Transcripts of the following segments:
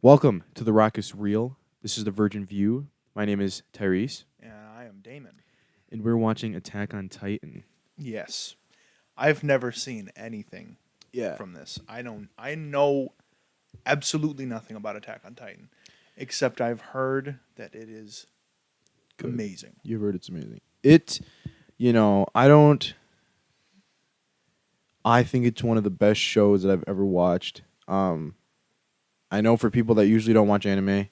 Welcome to The Rock is Real. This is the Virgin View. My name is Tyrese, And I am Damon. and we're watching Attack on Titan. Yes. I've never seen anything Yeah. from this. I know absolutely nothing about Attack on Titan. Except I've heard that it is Good. amazing. You've heard it's amazing. I think it's one of the best shows that I've ever watched. I know for people that usually don't watch anime,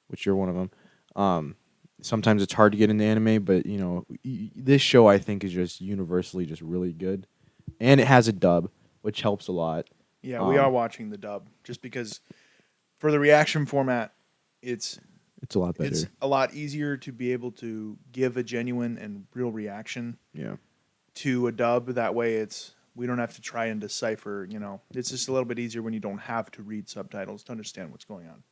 which you're one of them, sometimes it's hard to get into anime, but, this show I think is just universally just really good. And it has a dub, which helps a lot. Yeah, we are watching the dub just because for the reaction format it's It's a lot better. it's a lot easier to be able to give a genuine and real reaction Yeah. to a dub. That way we don't have to try and decipher, It's just a little bit easier when you don't have to read subtitles to understand what's going on.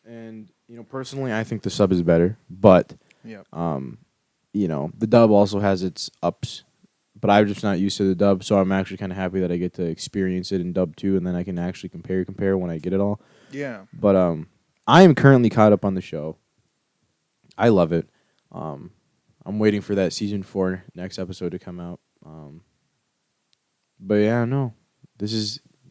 And personally, I think the sub is better, but Yeah. the dub also has its ups. But I'm just not used to the dub, so I'm actually kind of happy that I get to experience it in dub too, and then I can actually compare when I get it all. Yeah. But I am currently caught up on the show. I love it. I'm waiting for that season 4 next episode to come out. But yeah, no,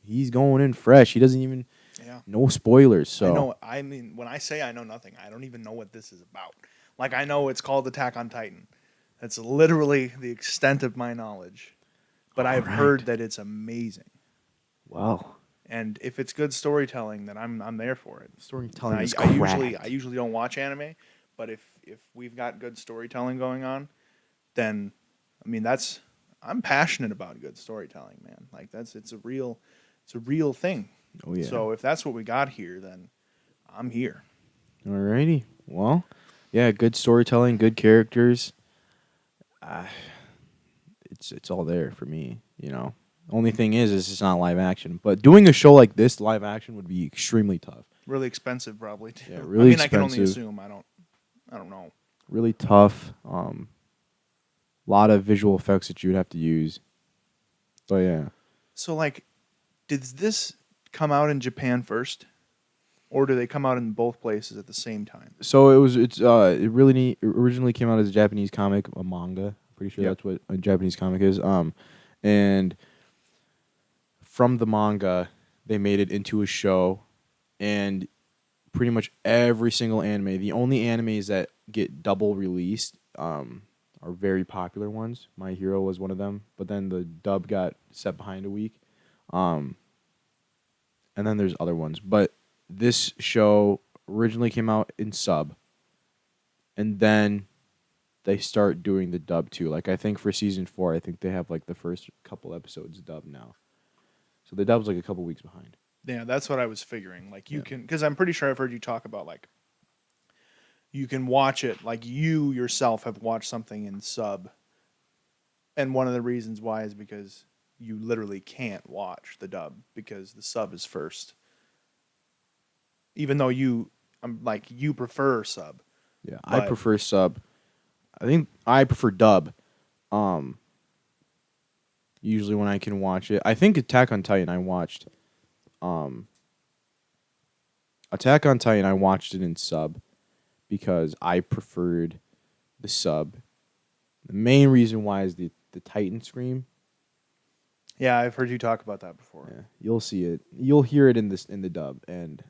he's going in fresh. He doesn't even. Yeah. No spoilers. So I know. I mean, when I say I know nothing, I don't even know what this is about. Like, I know it's called Attack on Titan. That's literally the extent of my knowledge. But I've heard that it's amazing. Wow. And if it's good storytelling, then I'm there for it. Storytelling And is I cracked. usually don't watch anime, but if we've got good storytelling going on, then I mean I'm passionate about good storytelling, man. Like it's a real thing. Oh yeah. So if that's what we got here, then I'm here. Alrighty. Well, yeah, good storytelling, good characters. It's all there for me. Only thing is it's not live action. But doing a show like this live action would be extremely tough. Really expensive, probably too. Yeah, really I expensive. I can only assume. I don't know. Really tough. Lot of visual effects that you would have to use. But yeah. So like, did this come out in Japan first, or do they come out in both places at the same time? So it originally came out as a Japanese comic, a manga. Pretty sure that's what a Japanese comic is. And from the manga, they made it into a show, and pretty much every single anime. The only animes that get double released are very popular ones. My Hero was one of them, but then the dub got set behind a week. And then there's other ones, but this show originally came out in sub, and then they start doing the dub too. Like I think for season 4, I think they have like the first couple episodes dubbed now. So the dub's like a couple weeks behind. Yeah, that's what I was figuring. Like you can, because I'm pretty sure I've heard you talk about like you can watch it. Like you yourself have watched something in sub, and one of the reasons why is because you literally can't watch the dub because the sub is first. Even though you prefer sub. Yeah, I prefer sub. I think I prefer dub. Usually when I can watch it. I think Attack on Titan I watched. Attack on Titan I watched it in sub because I preferred the sub. The main reason why is the Titan scream. Yeah, I've heard you talk about that before. Yeah, you'll see it. You'll hear it in the dub, and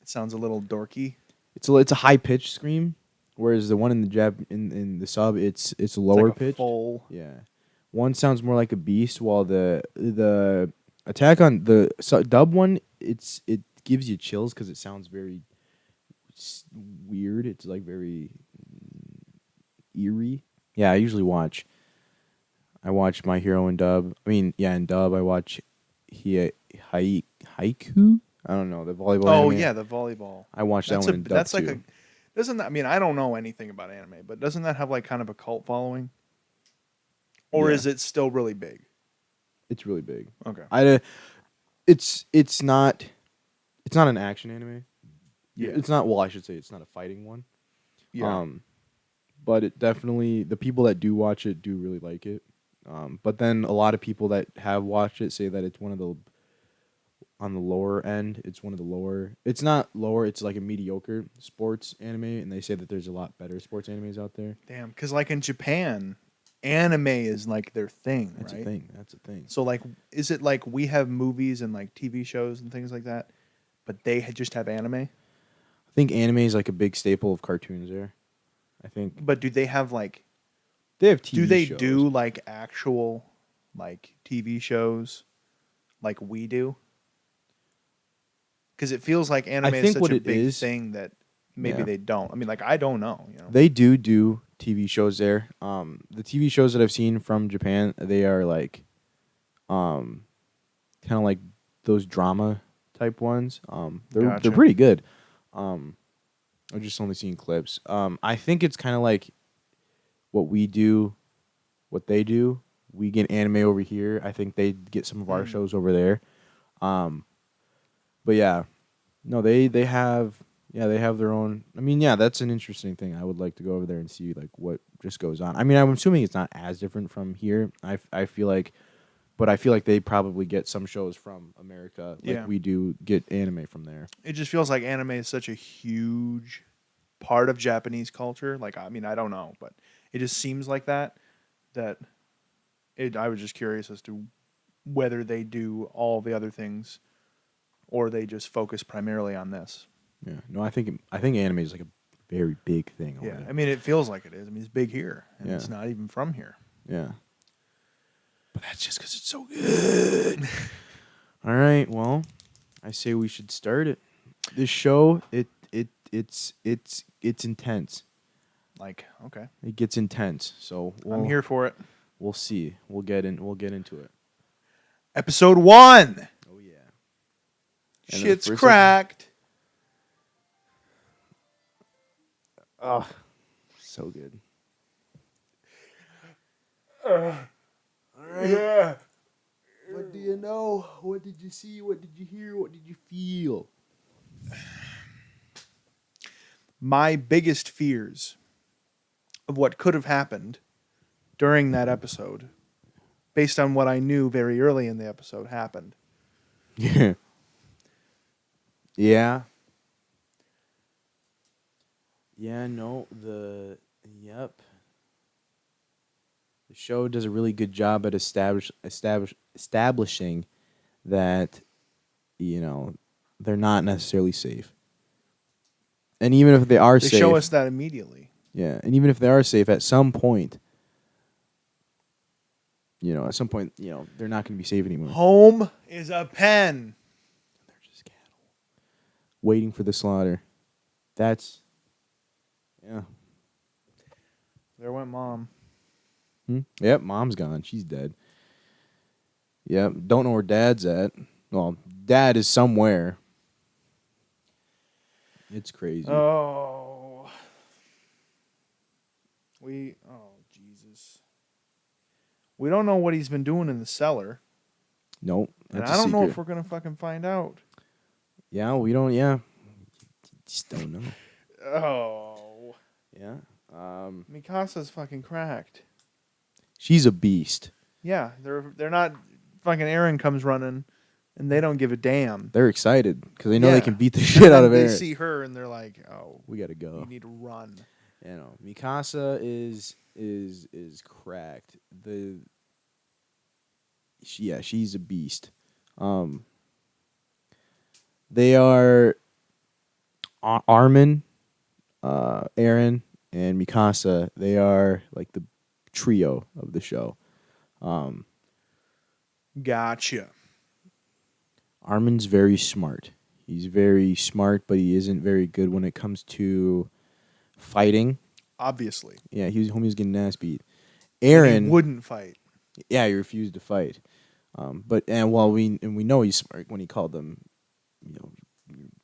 it sounds a little dorky. It's a high pitched scream, whereas the one in the in the sub it's lower pitched. Full. Yeah, one sounds more like a beast, while the Attack on the dub one it gives you chills because it sounds very weird. It's like very eerie. Yeah, I watch My Hero in dub. I mean, yeah, in dub I watch Haiku. I don't know, the volleyball. Oh anime. Yeah, the volleyball. I watched that one in dub that's too. like doesn't that, I mean, I don't know anything about anime, but doesn't that have like kind of a cult following? Or is it still really big? It's really big. Okay. It's not an action anime. Yeah. It's not, well, I should say it's not a fighting one. Yeah. But it definitely, the people that do watch it do really like it. But then a lot of people that have watched it say that it's one of the on the lower end. It's one of the lower. It's not lower. It's like a mediocre sports anime, and they say that there's a lot better sports animes out there. Damn, because like in Japan, anime is like their thing, That's right? a thing. That's a thing. So like, is it like we have movies and like TV shows and things like that, but they just have anime? I think anime is like a big staple of cartoons there. I think But do they have like? they have TV Do they shows. do like actual like TV shows like we do? Because it feels like anime is think such what a it big is- thing that maybe Yeah. they don't. I mean, like I don't know. You know, They do TV shows there. The TV shows that I've seen from Japan, they are like, kind of like those drama type ones. They're Gotcha. pretty good. I've just only seen clips. I think it's kind of like what we do, what they do. We get anime over here. I think they get some of our shows over there. But yeah, no, they have their own. I mean, yeah, that's an interesting thing. I would like to go over there and see like what just goes on. I mean, I'm assuming it's not as different from here. I feel like, but I feel like they probably get some shows from America, like Yeah. we do get anime from there. it just feels like anime is such a huge part of Japanese culture. Like, I mean, I don't know, but it just seems like that. I was just curious as to whether they do all the other things, or they just focus primarily on this. Yeah, no, I think anime is like a very big thing over Yeah, there. I mean, it feels like it is. I mean, it's big here, and Yeah. it's not even from here. Yeah. But that's just because it's so good. All right. Well, I say we should start it. This show, it's intense. Like, okay, It gets intense. So I'm here for it. We'll see. We'll get into it. Episode 1. Oh yeah. And then the Shit's first cracked. Oh, so good. All right. Yeah. What do you know? What did you see? What did you hear? What did you feel? My biggest fears of what could have happened during that episode, based on what I knew very early in the episode, happened. Yeah. Yeah. Yeah, no, yep. The show does a really good job at establishing that, you know, they're not necessarily safe. And even if they are They safe, show us that immediately. yeah, and even if they are safe, at some point, they're not going to be safe anymore. Home is a pen. They're just cattle waiting for the slaughter. That's, yeah. There went Mom. Yep, Mom's gone. She's dead. Yep, don't know where Dad's at. Well, Dad is somewhere. It's crazy. Oh. Jesus. We don't know what he's been doing in the cellar. Nope, And that's I a don't know secret. if we're going to fucking find out. Yeah, we don't. Yeah, just don't know. Oh. Yeah. Mikasa's fucking cracked. She's a beast. Yeah, they're not fucking Aaron comes running and they don't give a damn. They're excited because they know Yeah. they can beat the shit out of They Aaron. see her and they're like, "Oh, We gotta go. you need to run." You know, Mikasa is cracked. She's a beast. They are Armin, Aaron, and Mikasa. They are like the trio of the show. Gotcha. Armin's very smart. He's very smart, but he isn't very good when it comes to fighting. Obviously. Yeah, homie's getting ass beat. And Aaron he wouldn't fight. Yeah, he refused to fight. We know he's smart when he called them,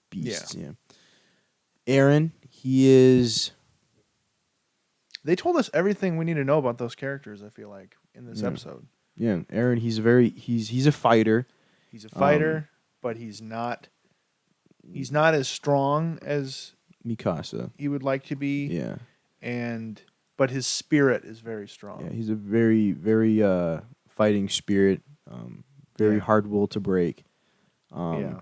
beasts. Yeah. Aaron, he is. They told us everything we need to know about those characters, I feel like, in this Yeah. episode. Yeah, Aaron. He's a fighter. He's a fighter, but he's not as strong as Mikasa. he would like to be. Yeah. But his spirit is very strong. Yeah, he's a very, very fighting spirit. Very Yeah. hard will to break. Yeah.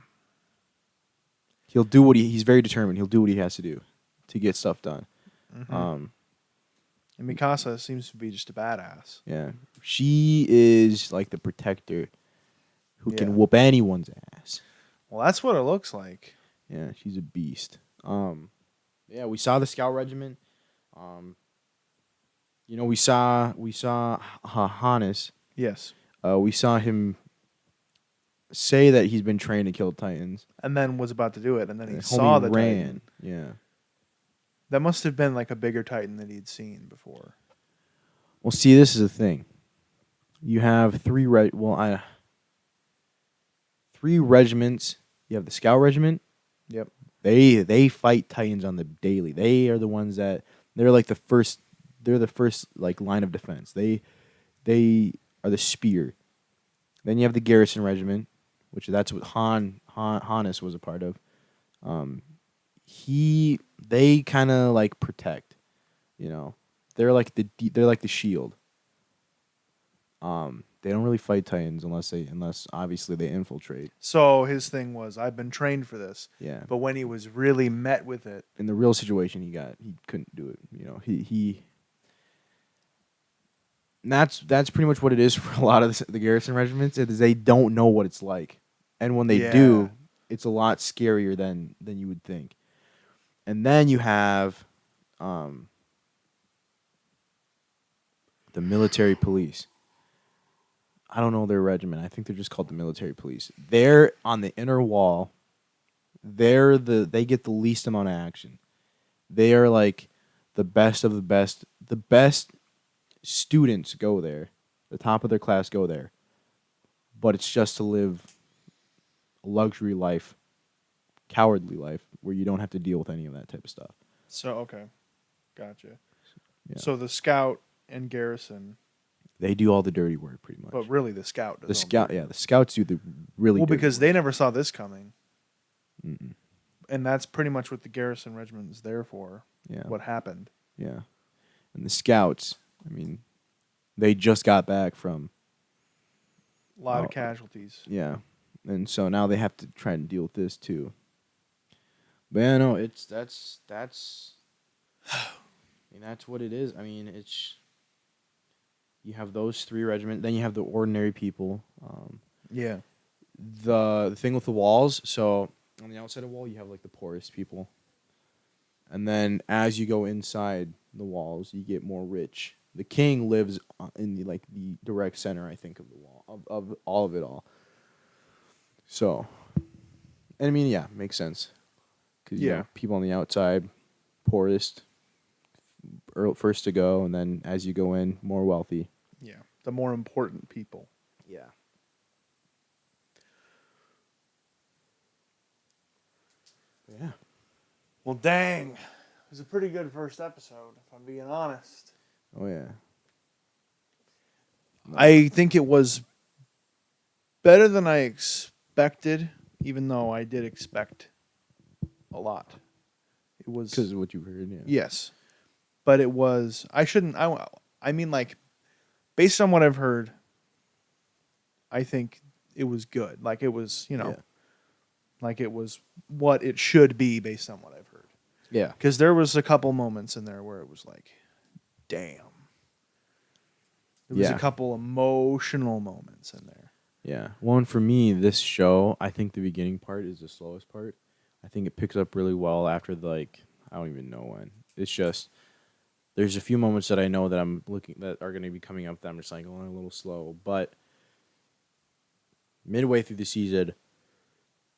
He'll do what he's very determined. He'll do what he has to do to get stuff done. And Mikasa seems to be just a badass. Yeah. She is like the protector who can Yeah. whoop anyone's ass. Well, that's what it looks like. Yeah, she's a beast. Yeah, we saw the Scout Regiment. We saw Hannes. Yes. We saw him say that he's been trained to kill Titans. And then was about to do it, and then he Homie saw the ran. Titan. Yeah. That must have been like a bigger Titan that he'd seen before. Well, see, this is the thing. You have three regiments. You have the Scout Regiment. Yep. They fight Titans on the daily. They are the ones that they're like the first. They're the first like line of defense. They are the spear. Then you have the Garrison Regiment, which that's what Hannes was a part of. They kind of like protect. They're like the shield. They don't really fight Titans unless obviously they infiltrate. So his thing was, I've been trained for this. Yeah. But when he was really met with it, In the real situation, he couldn't do it. And that's pretty much what it is for a lot of the Garrison regiments. Is they don't know what it's like, and when they do, it's a lot scarier than you would think. And then you have the military police. I don't know their regiment. I think they're just called the military police. They're on the inner wall. They get the least amount of action. They are like the best of the best. The best students go there. The top of their class go there. But it's just to live a luxury life, cowardly life, where you don't have to deal with any of that type of stuff. so okay, gotcha. Yeah. So the Scout and Garrison, They do all the dirty work pretty much. but really the Scout does. The scouts do the really dirty because work. they never saw this coming. Mm-mm. And that's pretty much what the Garrison Regiment is there for. Yeah. What happened? Yeah. And the scouts, I mean, they just got back from A lot of casualties. Yeah. And so now they have to try and deal with this too. But yeah, no, that's what it is. I mean, you have those three regiments, then you have the ordinary people. Yeah. The thing with the walls, so on the outside of the wall you have like the poorest people. And then as you go inside the walls, you get more rich. The king lives in the direct center, I think, of the wall of all of it all. So, and I mean, yeah, makes sense. Because you have people on the outside, poorest, first to go, and then as you go in, more wealthy. Yeah. The more important people. Yeah. Yeah. Well, dang. It was a pretty good first episode, if I'm being honest. Oh, yeah. No. I think it was better than I expected, even though I did expect a lot. It was because of what you heard, yeah. Yes. But it was I mean, like, based on what I've heard, I think it was good. Like, it was, like it was what it should be based on what I've heard. Yeah. Because there was a couple moments in there where it was like, damn. There was a couple emotional moments in there. Yeah. Well, and for me, this show, I think the beginning part is the slowest part. I think it picks up really well after I don't even know when. It's just, there's a few moments that I know that that are going to be coming up that I'm just like, oh, a little slow. But midway through the season,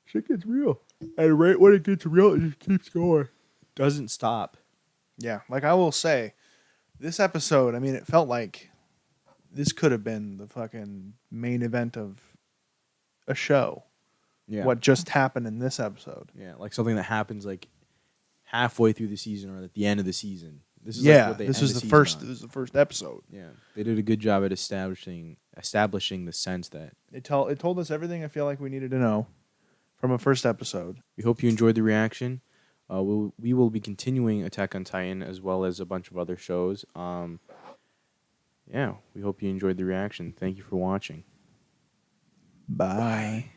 shit gets real. And right when it gets real, it just keeps going. Doesn't stop. Yeah. Like, I will say, this episode, I mean, it felt like this could have been the fucking main event of a show. Yeah. What just happened in this episode. Yeah, like something that happens like halfway through the season or at the end of the season. This is this was the first episode. Yeah, they did a good job at establishing the sense that It told us everything I feel like we needed to know from a first episode. We hope you enjoyed the reaction. We will be continuing Attack on Titan as well as a bunch of other shows. Yeah, we hope you enjoyed the reaction. Thank you for watching. Bye.